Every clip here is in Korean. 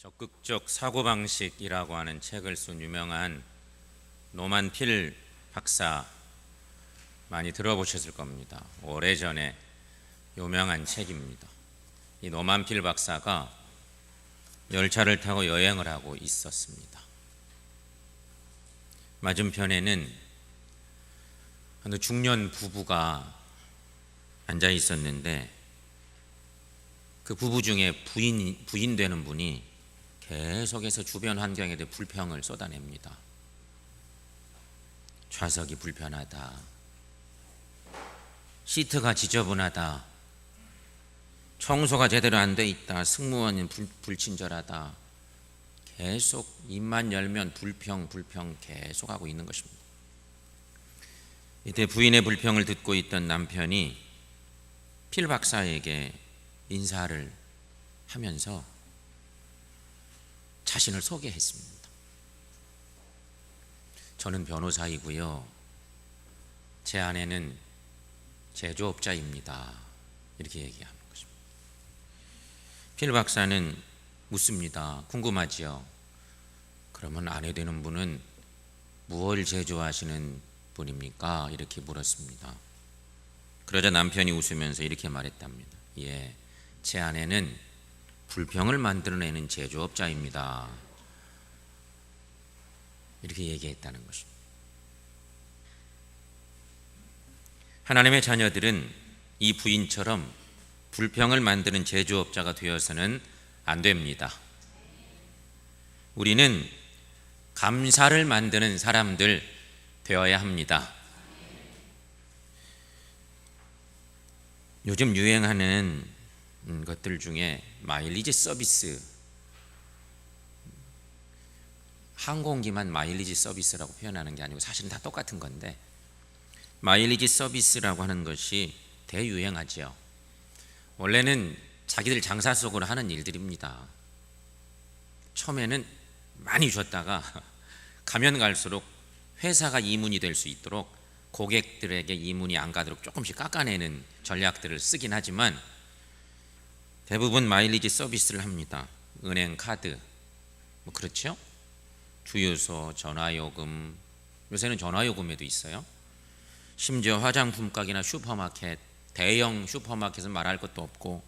적극적 사고방식이라고 하는 책을 쓴 유명한 노만 필 박사 많이 들어보셨을 겁니다. 오래전에 유명한 책입니다. 이 노만 필 박사가 열차를 타고 여행을 하고 있었습니다. 맞은편에는 어느 중년 부부가 앉아 있었는데 그 부부 중에 부인 되는 분이 계속해서 주변 환경에 대해 불평을 쏟아냅니다. 좌석이 불편하다, 시트가 지저분하다, 청소가 제대로 안 돼 있다, 승무원은 불친절하다, 계속 입만 열면 불평 계속 하고 있는 것입니다. 이때 부인의 불평을 듣고 있던 남편이 필 박사에게 인사를 하면서 자신을 소개했습니다. 저는 변호사이고요, 제 아내는 제조업자입니다. 이렇게 얘기하는 것입니다. 필 박사는 묻습니다. 궁금하지요? 그러면 아내 되는 분은 무엇을 제조하시는 분입니까? 이렇게 물었습니다. 그러자 남편이 웃으면서 이렇게 말했답니다. 예, 제 아내는 불평을 만들어내는 제조업자입니다. 이렇게 얘기했다는 것입니다. 하나님의 자녀들은 이 부인처럼 불평을 만드는 제조업자가 되어서는 안 됩니다. 우리는 감사를 만드는 사람들 되어야 합니다. 요즘 유행하는 것들 중에 마일리지 서비스, 항공기만 마일리지 서비스라고 표현하는 게 아니고 사실은 다 똑같은 건데, 마일리지 서비스라고 하는 것이 대유행하죠. 원래는 자기들 장사 속으로 하는 일들입니다. 처음에는 많이 줬다가 가면 갈수록 회사가 이문이 될 수 있도록 고객들에게 이문이 안 가도록 조금씩 깎아내는 전략들을 쓰긴 하지만 대부분 마일리지 서비스를 합니다. 은행 카드, 그렇죠? 주유소, 전화요금, 요새는 전화요금에도 있어요. 심지어 화장품 가게나 슈퍼마켓, 대형 슈퍼마켓은 말할 것도 없고,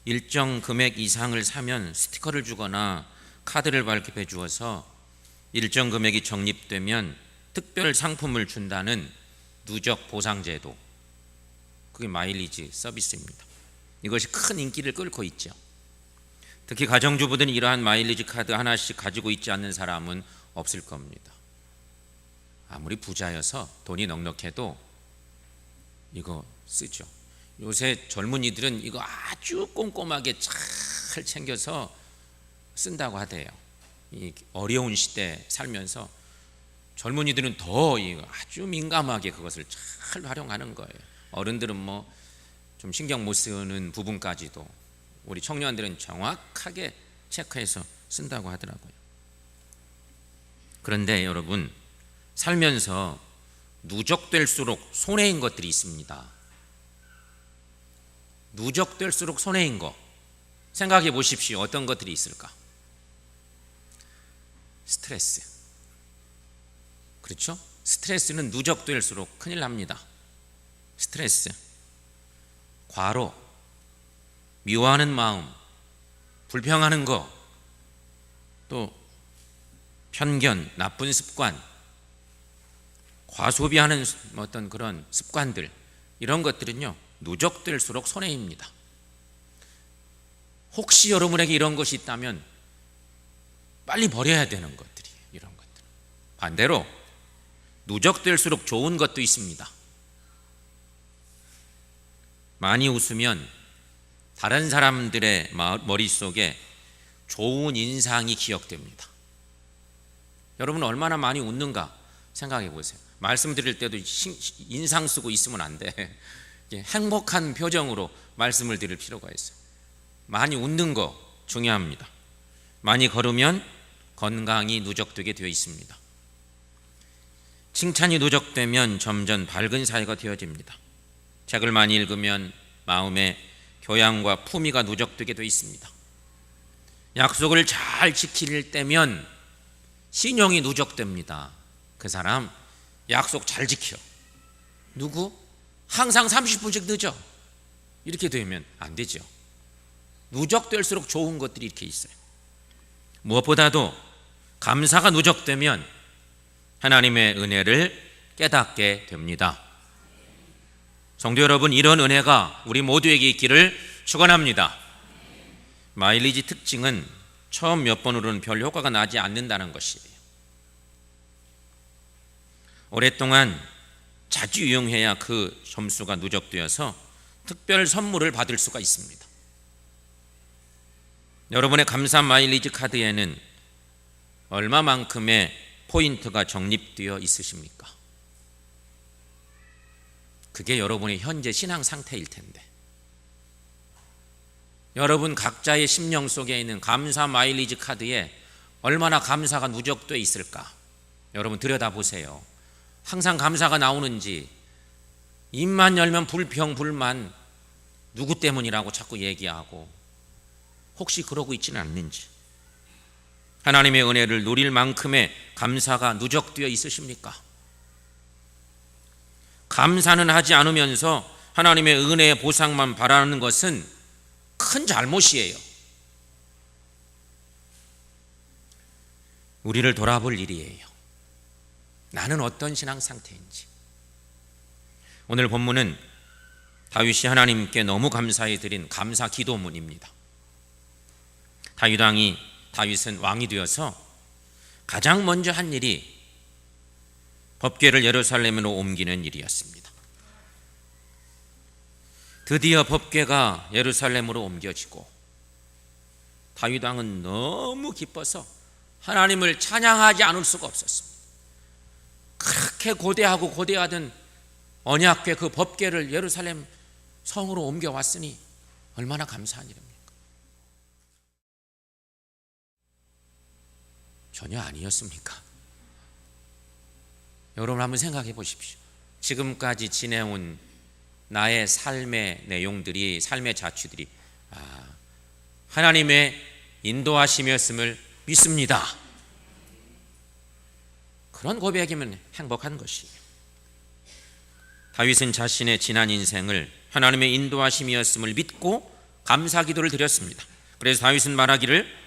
일정 금액 이상을 사면 스티커를 주거나 카드를 발급해 주어서 일정 금액이 적립되면 특별 상품을 준다는 누적 보상제도, 그게 마일리지 서비스입니다. 이것이 큰 인기를 끌고 있죠. 특히 가정주부들은 이러한 마일리지 카드 하나씩 가지고 있지 않는 사람은 없을 겁니다. 아무리 부자여서 돈이 넉넉해도 이거 쓰죠. 요새 젊은이들은 이거 아주 꼼꼼하게 잘 챙겨서 쓴다고 하대요. 이 어려운 시대 살면서 젊은이들은 더 아주 민감하게 그것을 잘 활용하는 거예요. 어른들은 뭐 좀 신경 못 쓰는 부분까지도 우리 청년들은 정확하게 체크해서 쓴다고 하더라고요. 그런데 여러분, 살면서 누적될수록 손해인 것들이 있습니다. 누적될수록 손해인 거 생각해 보십시오. 어떤 것들이 있을까? 스트레스, 그렇죠? 스트레스는 누적될수록 큰일 납니다. 스트레스, 과로, 미워하는 마음, 불평하는 거, 또 편견, 나쁜 습관, 과소비하는 어떤 그런 습관들, 이런 것들은요 누적될수록 손해입니다. 혹시 여러분에게 이런 것이 있다면 빨리 버려야 되는 것들이에요. 이런 것들. 반대로 누적될수록 좋은 것도 있습니다. 많이 웃으면 다른 사람들의 머릿속에 좋은 인상이 기억됩니다. 여러분 얼마나 많이 웃는가 생각해 보세요. 말씀드릴 때도 인상 쓰고 있으면 안 돼. 행복한 표정으로 말씀을 드릴 필요가 있어요. 많이 웃는 거 중요합니다. 많이 걸으면 건강이 누적되게 되어 있습니다. 칭찬이 누적되면 점점 밝은 사회가 되어집니다. 책을 많이 읽으면 마음에 교양과 품위가 누적되게 되어 있습니다. 약속을 잘 지킬 때면 신용이 누적됩니다. 그 사람 약속 잘 지켜. 누구? 항상 30분씩 늦어. 이렇게 되면 안 되죠. 누적될수록 좋은 것들이 이렇게 있어요. 무엇보다도 감사가 누적되면 하나님의 은혜를 깨닫게 됩니다. 성도 여러분, 이런 은혜가 우리 모두에게 있기를 축원합니다. 마일리지 특징은 처음 몇 번으로는 별 효과가 나지 않는다는 것이에요. 오랫동안 자주 이용해야 그 점수가 누적되어서 특별 선물을 받을 수가 있습니다. 여러분의 감사 마일리지 카드에는 얼마만큼의 포인트가 적립되어 있으십니까? 그게 여러분의 현재 신앙 상태일 텐데, 여러분 각자의 심령 속에 있는 감사 마일리지 카드에 얼마나 감사가 누적되어 있을까? 여러분 들여다보세요. 항상 감사가 나오는지, 입만 열면 불평, 불만, 누구 때문이라고 자꾸 얘기하고, 혹시 그러고 있지는 않는지, 하나님의 은혜를 누릴 만큼의 감사가 누적되어 있으십니까? 감사는 하지 않으면서 하나님의 은혜의 보상만 바라는 것은 큰 잘못이에요. 우리를 돌아볼 일이에요. 나는 어떤 신앙 상태인지. 오늘 본문은 다윗이 하나님께 너무 감사해 드린 감사 기도문입니다. 다윗은 왕이 되어서 가장 먼저 한 일이 법궤를 예루살렘으로 옮기는 일이었습니다. 드디어 법궤가 예루살렘으로 옮겨지고 다윗 왕은 너무 기뻐서 하나님을 찬양하지 않을 수가 없었습니다. 그렇게 고대하고 고대하던 언약궤 그 법궤를 예루살렘 성으로 옮겨왔으니 얼마나 감사한 일입니까? 전혀 아니었습니까? 여러분 한번 생각해 보십시오. 지금까지 지내온 나의 삶의 내용들이, 삶의 자취들이 하나님의 인도하심이었음을 믿습니다. 그런 고백이면 행복한 것이에요. 다윗은 자신의 지난 인생을 하나님의 인도하심이었음을 믿고 감사 기도를 드렸습니다. 그래서 다윗은 말하기를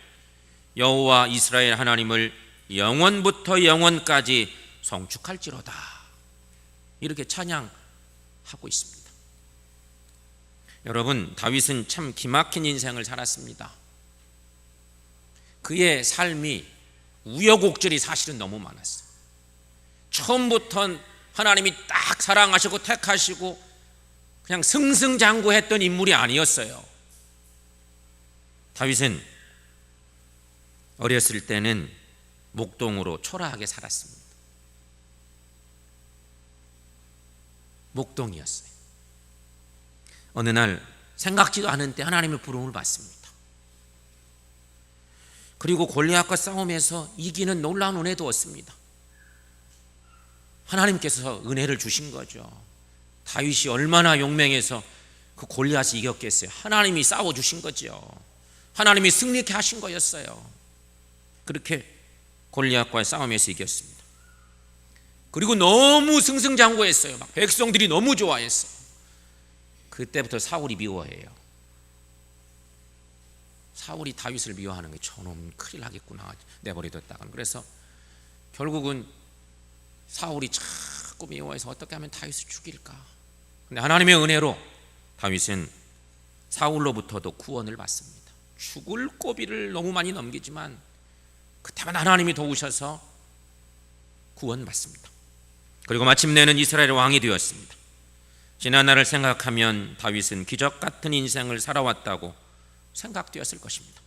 여호와 이스라엘 하나님을 영원부터 영원까지 성축할지로다, 이렇게 찬양하고 있습니다. 여러분, 다윗은 참 기막힌 인생을 살았습니다. 그의 삶이 우여곡절이 사실은 너무 많았어요. 처음부터 하나님이 딱 사랑하시고 택하시고 그냥 승승장구했던 인물이 아니었어요. 다윗은 어렸을 때는 목동으로 초라하게 살았습니다. 목동이었어요. 어느 날 생각지도 않은 때 하나님의 부름을 받습니다. 그리고 골리앗과 싸움에서 이기는 놀라운 은혜도 얻습니다. 하나님께서 은혜를 주신 거죠. 다윗이 얼마나 용맹해서 그 골리앗을 이겼겠어요. 하나님이 싸워주신 거죠. 하나님이 승리케 하신 거였어요. 그렇게 골리앗과의 싸움에서 이겼습니다. 그리고 너무 승승장구했어요. 막 백성들이 너무 좋아했어요. 그때부터 사울이 미워해요. 사울이 다윗을 미워하는 게 저놈 큰일 나겠구나, 내버려뒀다가. 그래서 결국은 사울이 자꾸 미워해서 어떻게 하면 다윗을 죽일까. 근데 하나님의 은혜로 다윗은 사울로부터도 구원을 받습니다. 죽을 고비를 너무 많이 넘기지만 그때만 하나님이 도우셔서 구원받습니다. 그리고 마침내는 이스라엘 왕이 되었습니다. 지난 날을 생각하면 다윗은 기적 같은 인생을 살아왔다고 생각되었을 것입니다.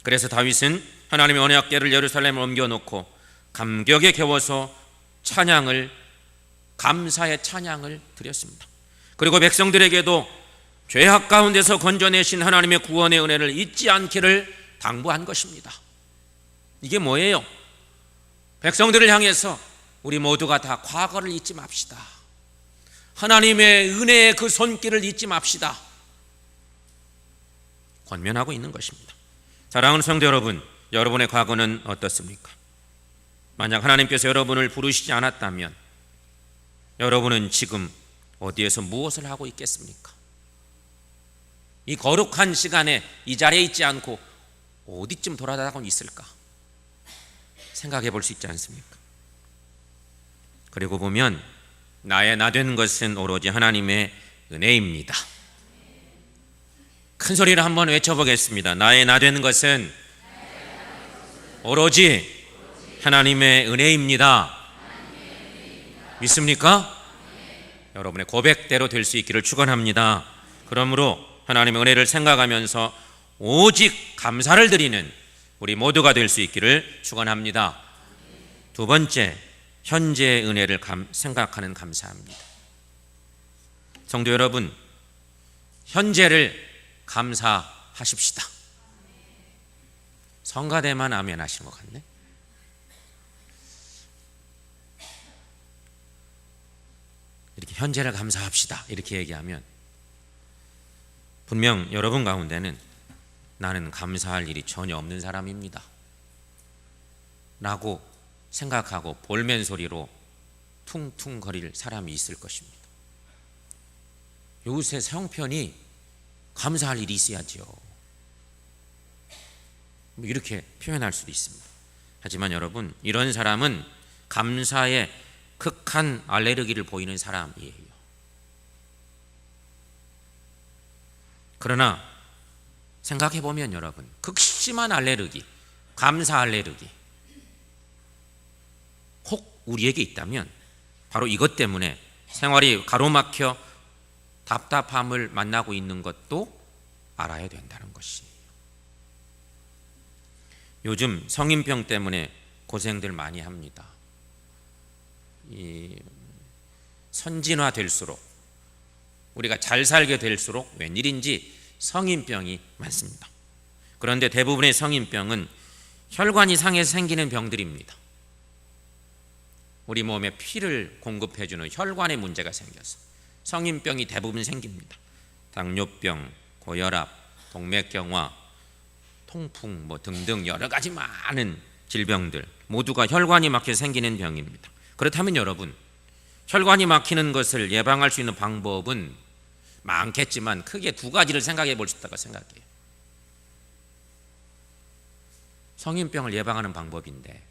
그래서 다윗은 하나님의 언약궤를 예루살렘에 옮겨놓고 감격에 겨워서 감사의 찬양을 드렸습니다. 그리고 백성들에게도 죄악 가운데서 건져내신 하나님의 구원의 은혜를 잊지 않기를 당부한 것입니다. 이게 뭐예요? 백성들을 향해서 우리 모두가 다 과거를 잊지 맙시다. 하나님의 은혜의 그 손길을 잊지 맙시다. 권면하고 있는 것입니다. 사랑하는 성도 여러분, 여러분의 과거는 어떻습니까? 만약 하나님께서 여러분을 부르시지 않았다면 여러분은 지금 어디에서 무엇을 하고 있겠습니까? 이 거룩한 시간에 이 자리에 있지 않고 어디쯤 돌아다니고 있을까? 생각해 볼 수 있지 않습니까? 그리고 보면 나의 나 된 것은 오로지 하나님의 은혜입니다. 큰 소리로 한번 외쳐보겠습니다. 나의 나 된 것은 오로지 하나님의 은혜입니다. 믿습니까? 여러분의 고백대로 될 수 있기를 축원합니다. 그러므로 하나님의 은혜를 생각하면서 오직 감사를 드리는 우리 모두가 될 수 있기를 축원합니다. 두 번째, 현재의 은혜를 생각하는 감사합니다. 성도 여러분, 현재를 감사하십시다. 성가대만 아멘 하시는 것 같네. 이렇게 현재를 감사합시다 이렇게 얘기하면 분명 여러분 가운데는 나는 감사할 일이 전혀 없는 사람입니다 라고 생각하고 볼멘 소리로 퉁퉁거릴 사람이 있을 것입니다. 요새 형편이 감사할 일이 있어야죠, 이렇게 표현할 수도 있습니다. 하지만 여러분, 이런 사람은 감사에 극한 알레르기를 보이는 사람이에요. 그러나 생각해보면 여러분, 극심한 알레르기, 감사 알레르기 혹 우리에게 있다면 바로 이것 때문에 생활이 가로막혀 답답함을 만나고 있는 것도 알아야 된다는 것이에요. 요즘 성인병 때문에 고생들 많이 합니다. 이 선진화 될수록, 우리가 잘 살게 될수록 웬일인지 성인병이 많습니다. 그런데 대부분의 성인병은 혈관이 상해서 생기는 병들입니다. 우리 몸에 피를 공급해주는 혈관에 문제가 생겨서 성인병이 대부분 생깁니다. 당뇨병, 고혈압, 동맥경화, 통풍 등등 여러 가지 많은 질병들 모두가 혈관이 막혀 생기는 병입니다. 그렇다면 여러분, 혈관이 막히는 것을 예방할 수 있는 방법은 많겠지만 크게 두 가지를 생각해 볼 수 있다고 생각해요. 성인병을 예방하는 방법인데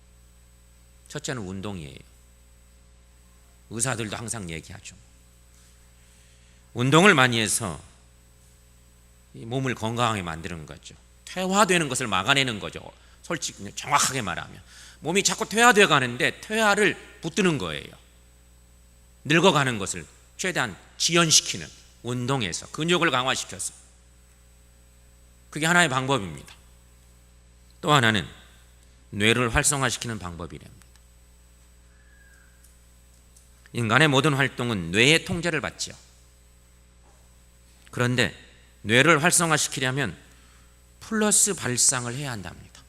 첫째는 운동이에요. 의사들도 항상 얘기하죠. 운동을 많이 해서 몸을 건강하게 만드는 거죠. 퇴화되는 것을 막아내는 거죠. 솔직히 정확하게 말하면 몸이 자꾸 퇴화되어 가는데 퇴화를 붙드는 거예요. 늙어가는 것을 최대한 지연시키는, 운동에서 근육을 강화시켜서, 그게 하나의 방법입니다. 또 하나는 뇌를 활성화시키는 방법이랍니다. 인간의 모든 활동은 뇌의 통제를 받죠. 그런데 뇌를 활성화시키려면 플러스 발상을 해야 한답니다.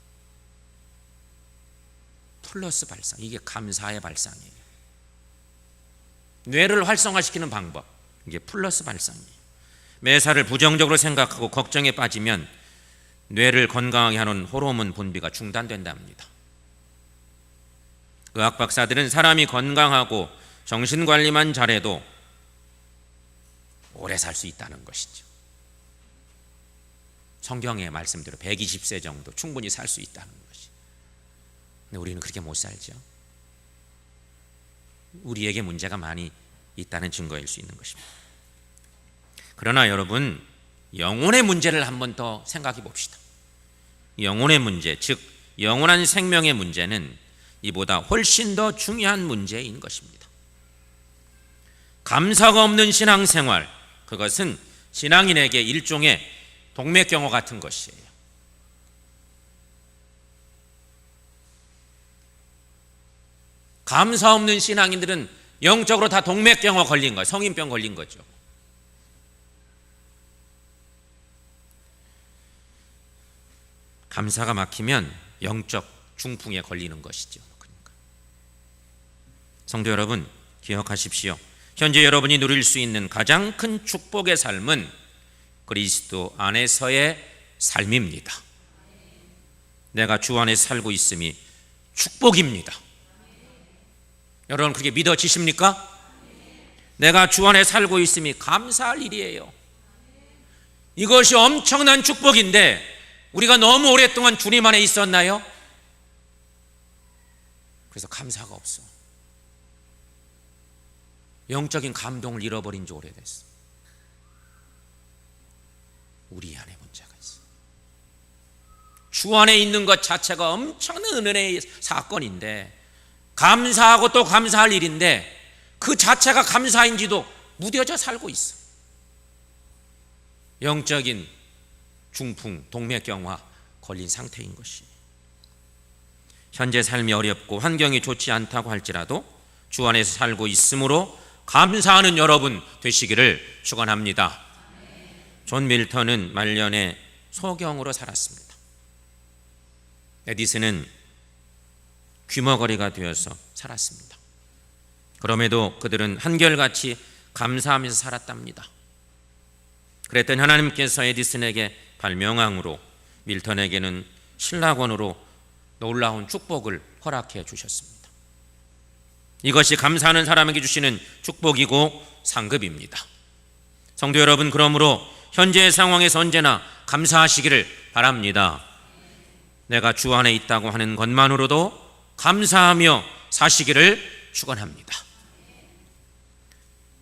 플러스 발상, 이게 감사의 발상이에요. 뇌를 활성화시키는 방법, 이게 플러스 발상이에요. 매사를 부정적으로 생각하고 걱정에 빠지면 뇌를 건강하게 하는 호르몬 분비가 중단된답니다. 의학 박사들은 사람이 건강하고 정신관리만 잘해도 오래 살 수 있다는 것이죠. 성경의 말씀대로 120세 정도 충분히 살 수 있다는 것이. 근데 우리는 그렇게 못 살죠. 우리에게 문제가 많이 있다는 증거일 수 있는 것입니다. 그러나 여러분, 영혼의 문제를 한 번 더 생각해 봅시다. 영혼의 문제, 즉 영원한 생명의 문제는 이보다 훨씬 더 중요한 문제인 것입니다. 감사가 없는 신앙생활, 그것은 신앙인에게 일종의 동맥경화 같은 것이에요. 감사 없는 신앙인들은 영적으로 다 동맥경화 걸린 거예요. 성인병 걸린 거죠. 감사가 막히면 영적 중풍에 걸리는 것이죠. 그러니까. 성도 여러분, 기억하십시오. 현재 여러분이 누릴 수 있는 가장 큰 축복의 삶은 그리스도 안에서의 삶입니다. 내가 주 안에 살고 있음이 축복입니다. 여러분 그렇게 믿어지십니까? 내가 주 안에 살고 있음이 감사할 일이에요. 이것이 엄청난 축복인데 우리가 너무 오랫동안 주님 안에 있었나요? 그래서 감사가 없어. 영적인 감동을 잃어버린 지 오래됐어. 우리 안에 문제가 있어. 주 안에 있는 것 자체가 엄청난 은혜의 사건인데, 감사하고 또 감사할 일인데 그 자체가 감사인지도 무뎌져 살고 있어. 영적인 중풍, 동맥경화 걸린 상태인 것이. 현재 삶이 어렵고 환경이 좋지 않다고 할지라도 주 안에서 살고 있으므로 감사하는 여러분 되시기를 축원합니다. 존 밀턴은 말년에 소경으로 살았습니다. 에디슨은 귀머거리가 되어서 살았습니다. 그럼에도 그들은 한결같이 감사하면서 살았답니다. 그랬더니 하나님께서 에디슨에게 발명왕으로, 밀턴에게는 신라권으로 놀라운 축복을 허락해 주셨습니다. 이것이 감사하는 사람에게 주시는 축복이고 상급입니다. 성도 여러분, 그러므로 현재의 상황에서 언제나 감사하시기를 바랍니다. 내가 주 안에 있다고 하는 것만으로도 감사하며 사시기를 축원합니다.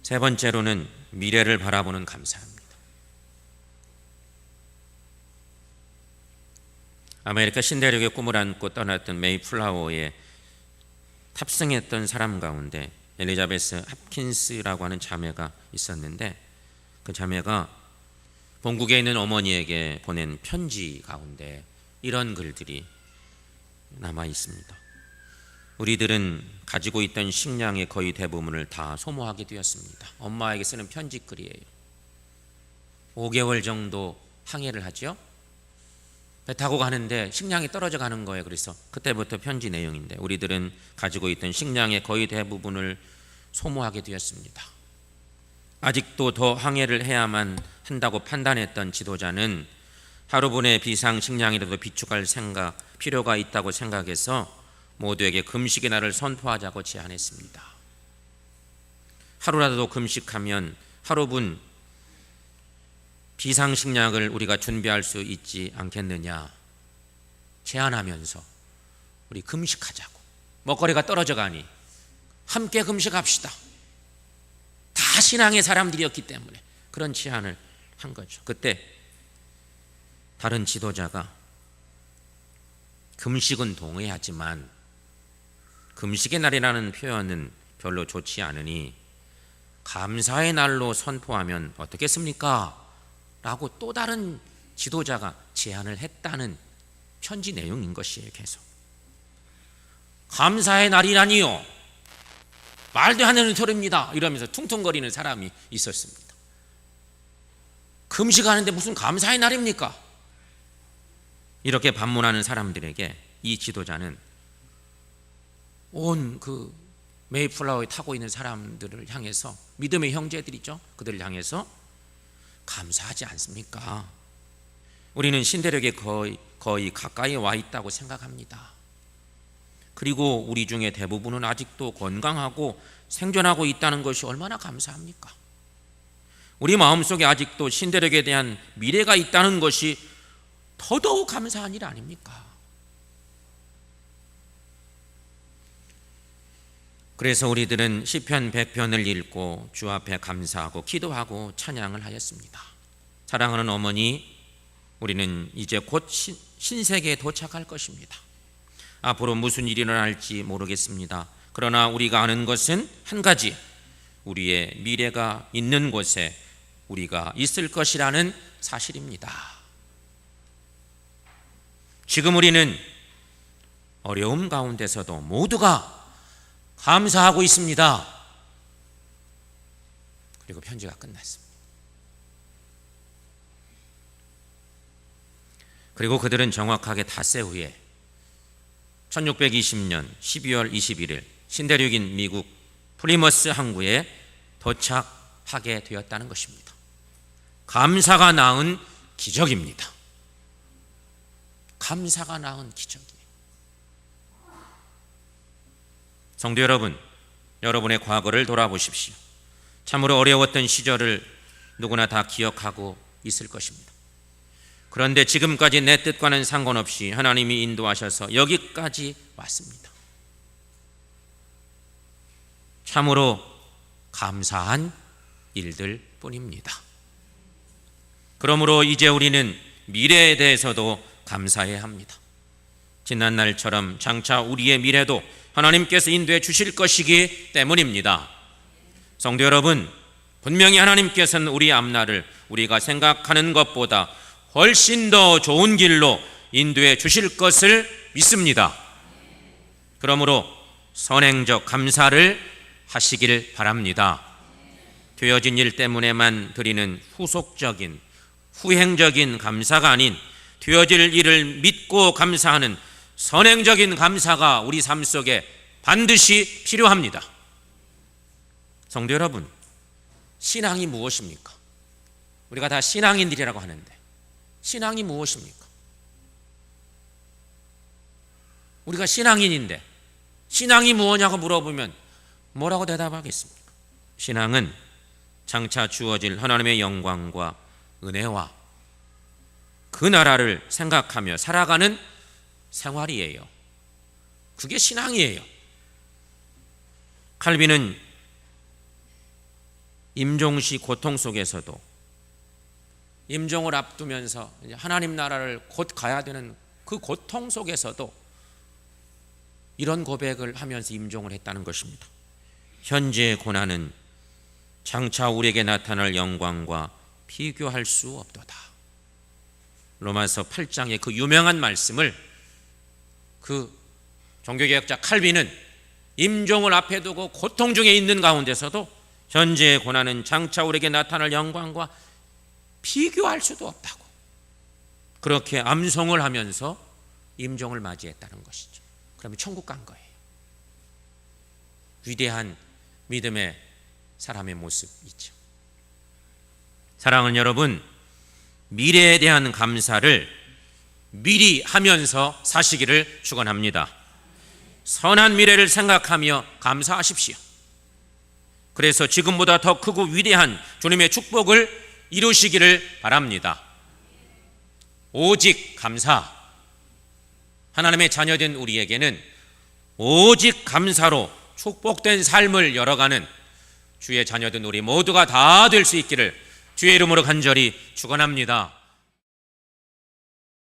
세 번째로는 미래를 바라보는 감사입니다. 아메리카 신대륙의 꿈을 안고 떠났던 메이플라워에 탑승했던 사람 가운데 엘리자베스 합킨스라고 하는 자매가 있었는데, 그 자매가 본국에 있는 어머니에게 보낸 편지 가운데 이런 글들이 남아 있습니다. 우리들은 가지고 있던 식량의 거의 대부분을 다 소모하게 되었습니다. 엄마에게 쓰는 편지글이에요. 5개월 정도 항해를 하죠. 배 타고 가는데 식량이 떨어져 가는 거예요. 그래서 그때부터 편지 내용인데, 우리들은 가지고 있던 식량의 거의 대부분을 소모하게 되었습니다. 아직도 더 항해를 해야만 한다고 판단했던 지도자는 하루분의 비상 식량이라도 비축할 필요가 있다고 생각해서 모두에게 금식의 날을 선포하자고 제안했습니다. 하루라도 금식하면 하루분 비상식량을 우리가 준비할 수 있지 않겠느냐 제안하면서 우리 금식하자고, 먹거리가 떨어져 가니 함께 금식합시다. 다 신앙의 사람들이었기 때문에 그런 제안을 한 거죠. 그때 다른 지도자가 금식은 동의하지만 금식의 날이라는 표현은 별로 좋지 않으니 감사의 날로 선포하면 어떻겠습니까? 라고 또 다른 지도자가 제안을 했다는 편지 내용인 것이에요. 계속 감사의 날이라니요, 말도 안 되는 소리입니다 이러면서 퉁퉁거리는 사람이 있었습니다. 금식하는데 무슨 감사의 날입니까? 이렇게 반문하는 사람들에게 이 지도자는 온 그 메이플라워에 타고 있는 사람들을 향해서, 믿음의 형제들이죠, 그들을 향해서 감사하지 않습니까? 우리는 신대륙에 거의 가까이 와 있다고 생각합니다. 그리고 우리 중에 대부분은 아직도 건강하고 생존하고 있다는 것이 얼마나 감사합니까? 우리 마음속에 아직도 신대륙에 대한 미래가 있다는 것이 더더욱 감사한 일 아닙니까? 그래서 우리들은 시편 100편을 읽고 주 앞에 감사하고 기도하고 찬양을 하였습니다. 사랑하는 어머니, 우리는 이제 곧 신세계에 도착할 것입니다. 앞으로 무슨 일이 일어날지 모르겠습니다. 그러나 우리가 아는 것은 한 가지, 우리의 미래가 있는 곳에 우리가 있을 것이라는 사실입니다. 지금 우리는 어려움 가운데서도 모두가 감사하고 있습니다. 그리고 편지가 끝났습니다. 그리고 그들은 정확하게 닷새 후에 1620년 12월 21일 신대륙인 미국 플리머스 항구에 도착하게 되었다는 것입니다. 감사가 낳은 기적입니다. 감사가 낳은 기적이에요. 성도 여러분, 여러분의 과거를 돌아보십시오. 참으로 어려웠던 시절을 누구나 다 기억하고 있을 것입니다. 그런데 지금까지 내 뜻과는 상관없이 하나님이 인도하셔서 여기까지 왔습니다. 참으로 감사한 일들 뿐입니다. 그러므로 이제 우리는 미래에 대해서도 감사해야 합니다. 지난 날처럼 장차 우리의 미래도 하나님께서 인도해 주실 것이기 때문입니다. 성도 여러분, 분명히 하나님께서는 우리 앞날을 우리가 생각하는 것보다 훨씬 더 좋은 길로 인도해 주실 것을 믿습니다. 그러므로 선행적 감사를 하시길 바랍니다. 되어진 일 때문에만 드리는 후속적인 후행적인 감사가 아닌 되어질 일을 믿고 감사하는 선행적인 감사가 우리 삶 속에 반드시 필요합니다. 성도 여러분, 신앙이 무엇입니까? 우리가 다 신앙인들이라고 하는데 신앙이 무엇입니까? 우리가 신앙인인데 신앙이 무엇냐고 물어보면 뭐라고 대답하겠습니까? 신앙은 장차 주어질 하나님의 영광과 은혜와 그 나라를 생각하며 살아가는 생활이에요. 그게 신앙이에요. 칼빈은 임종시 고통 속에서도 임종을 앞두면서 하나님 나라를 곧 가야 되는 그 고통 속에서도 이런 고백을 하면서 임종을 했다는 것입니다. 현재의 고난은 장차 우리에게 나타날 영광과 비교할 수 없도다. 로마서 8장의 그 유명한 말씀을 그 종교개혁자 칼빈은 임종을 앞에 두고 고통 중에 있는 가운데서도 현재의 고난은 장차 우리에게 나타날 영광과 비교할 수도 없다고 그렇게 암송을 하면서 임종을 맞이했다는 것이죠. 그러면 천국 간 거예요. 위대한 믿음의 사람의 모습이죠. 사랑하는 여러분, 미래에 대한 감사를 미리 하면서 사시기를 축원합니다. 선한 미래를 생각하며 감사하십시오. 그래서 지금보다 더 크고 위대한 주님의 축복을 이루시기를 바랍니다. 오직 감사. 하나님의 자녀된 우리에게는 오직 감사로 축복된 삶을 열어가는 주의 자녀된 우리 모두가 다 될 수 있기를 주의 이름으로 간절히 축원합니다.